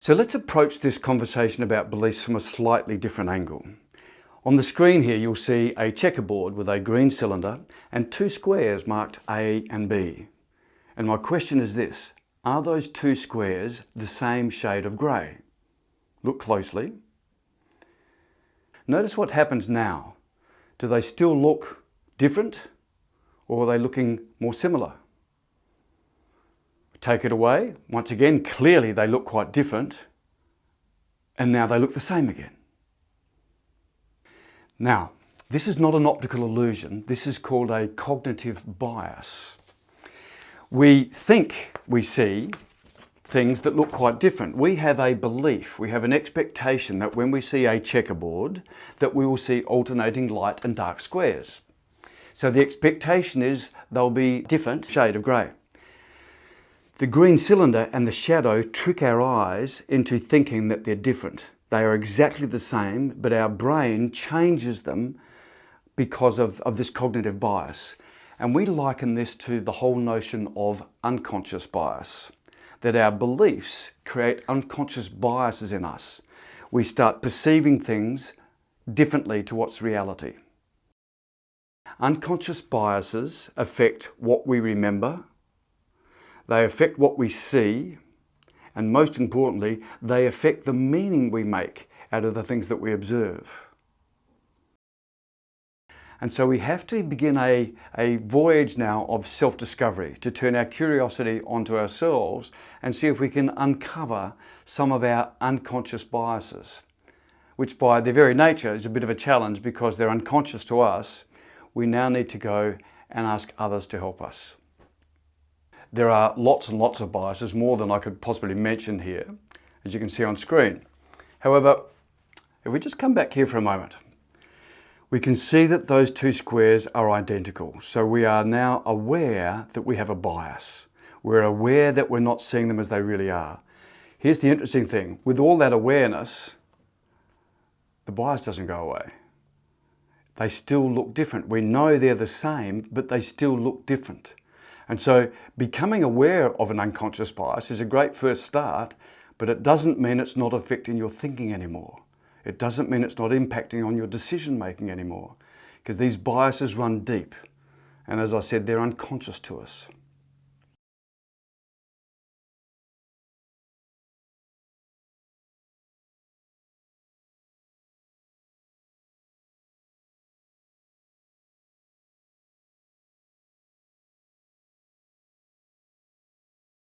So let's approach this conversation about beliefs from a slightly different angle. On the screen here, you'll see a checkerboard with a green cylinder and two squares marked A and B. And my question is this: are those two squares the same shade of grey? Look closely. Notice what happens now. Do they still look different, or are they looking more similar? Take it away. Once again, clearly they look quite different, and now they look the same again. Now, this is not an optical illusion. This is called a cognitive bias. We think we see things that look quite different. We have a belief, we have an expectation that when we see a checkerboard, that we will see alternating light and dark squares. So the expectation is they'll be different shade of grey. The green cylinder and the shadow trick our eyes into thinking that they're different. They are exactly the same, but our brain changes them because of this cognitive bias. And we liken this to the whole notion of unconscious bias, that our beliefs create unconscious biases in us. We start perceiving things differently to what's reality. Unconscious biases affect what we remember, they affect what we see, and most importantly, they affect the meaning we make out of the things that we observe. And so we have to begin a voyage now of self-discovery to turn our curiosity onto ourselves and see if we can uncover some of our unconscious biases, which by their very nature is a bit of a challenge because they're unconscious to us. We now need to go and ask others to help us. There are lots and lots of biases, more than I could possibly mention here, as you can see on screen. However, if we just come back here for a moment, we can see that those two squares are identical. So we are now aware that we have a bias. We're aware that we're not seeing them as they really are. Here's the interesting thing. With all that awareness, the bias doesn't go away. They still look different. We know they're the same, but they still look different. And so becoming aware of an unconscious bias is a great first start, but it doesn't mean it's not affecting your thinking anymore. It doesn't mean it's not impacting on your decision making anymore, because these biases run deep. And as I said, they're unconscious to us.